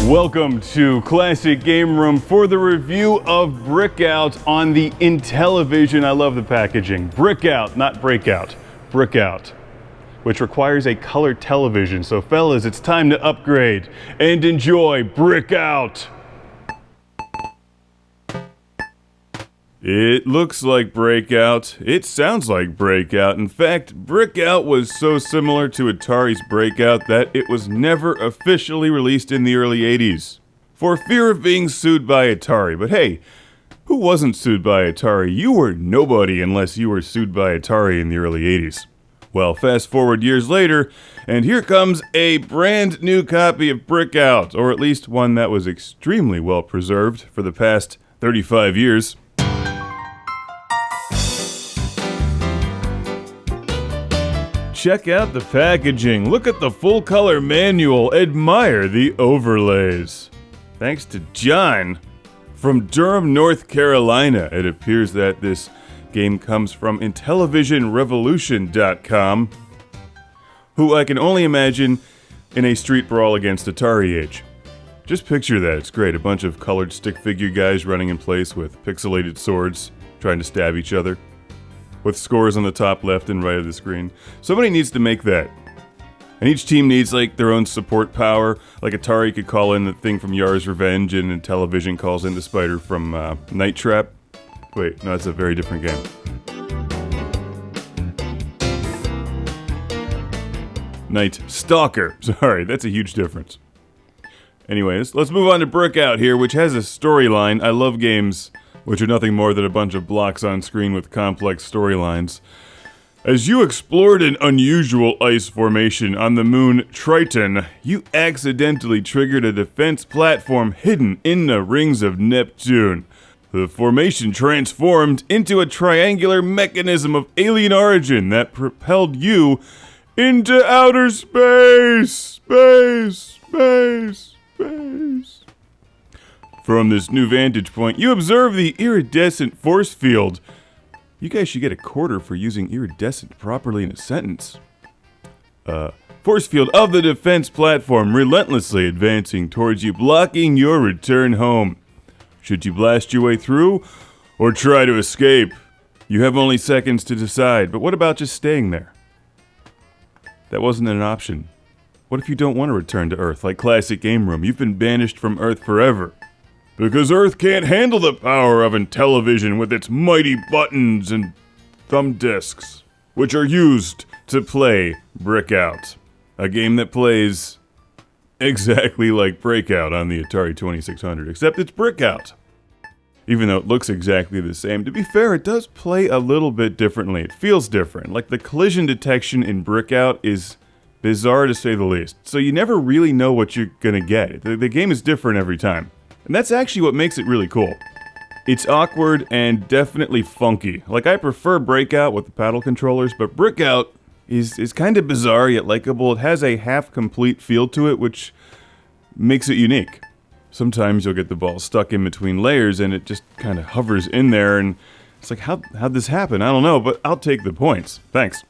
Welcome to Classic Game Room for the review of Brickout on the Intellivision. I love the packaging. Brickout, not Breakout. Brickout, which requires a color television. So fellas, it's time to upgrade and enjoy Brickout. It looks like Breakout. It sounds like Breakout. In fact, Brickout was so similar to Atari's Breakout that it was never officially released in the early 80s, for fear of being sued by Atari. But hey, who wasn't sued by Atari? You were nobody unless you were sued by Atari in the early 80s. Well, fast forward years later, and here comes a brand new copy of Brickout, or at least one that was extremely well preserved for the past 35 years. Check out the packaging, look at the full color manual, admire the overlays. Thanks to John from Durham, North Carolina. It appears that this game comes from IntellivisionRevolution.com, who I can only imagine in a street brawl against Atari age. Just picture that, it's great. A bunch of colored stick figure guys running in place with pixelated swords, trying to stab each other, with scores on the top left and right of the screen. Somebody needs to make that. And each team needs like their own support power. Like Atari could call in the thing from Yar's Revenge, and Intellivision calls in the spider from Night Trap. Wait, no, that's a very different game. Night Stalker. Sorry, that's a huge difference. Anyways, let's move on to Brickout here, which has a storyline. I love games which are nothing more than a bunch of blocks on screen with complex storylines. As you explored an unusual ice formation on the moon Triton, you accidentally triggered a defense platform hidden in the rings of Neptune. The formation transformed into a triangular mechanism of alien origin that propelled you into outer space. Space. From this new vantage point, you observe the iridescent force field. You guys should get a quarter for using iridescent properly in a sentence. Force field of the defense platform relentlessly advancing towards you, blocking your return home. Should you blast your way through or try to escape? You have only seconds to decide, but what about just staying there? That wasn't an option. What if you don't want to return to Earth like Classic Game Room? You've been banished from Earth forever. Because Earth can't handle the power of Intellivision with its mighty buttons and thumb discs, which are used to play Brickout, a game that plays exactly like Breakout on the Atari 2600, except it's Brickout. Even though it looks exactly the same, to be fair, it does play a little bit differently. It feels different. Like the collision detection in Brickout is bizarre to say the least, so you never really know what you're gonna get. The game is different every time. And that's actually what makes it really cool. It's awkward and definitely funky. Like, I prefer Breakout with the paddle controllers, but Brickout is kind of bizarre yet likable. It has a half-complete feel to it, which makes it unique. Sometimes you'll get the ball stuck in between layers and it just kind of hovers in there, and it's like, how'd this happen? I don't know, but I'll take the points. Thanks.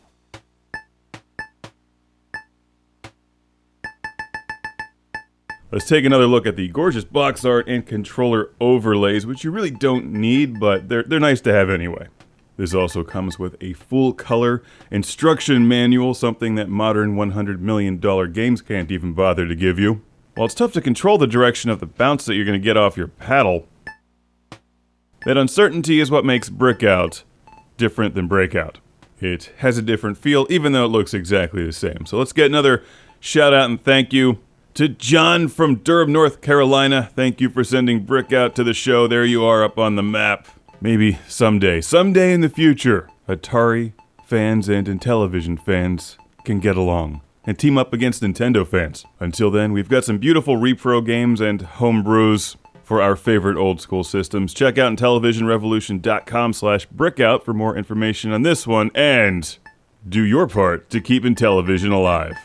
Let's take another look at the gorgeous box art and controller overlays, which you really don't need, but they're nice to have anyway. This also comes with a full color instruction manual, something that modern $100 million games can't even bother to give you. While it's tough to control the direction of the bounce that you're going to get off your paddle, that uncertainty is what makes Brickout different than Breakout. It has a different feel, even though it looks exactly the same. So let's get another shout out and thank you to John from Durham, North Carolina. Thank you for sending Brickout to the show. There you are up on the map. Maybe someday in the future, Atari fans and Intellivision fans can get along and team up against Nintendo fans. Until then, we've got some beautiful repro games and homebrews for our favorite old school systems. Check out IntellivisionRevolution.com/Brickout for more information on this one, and do your part to keep Intellivision alive.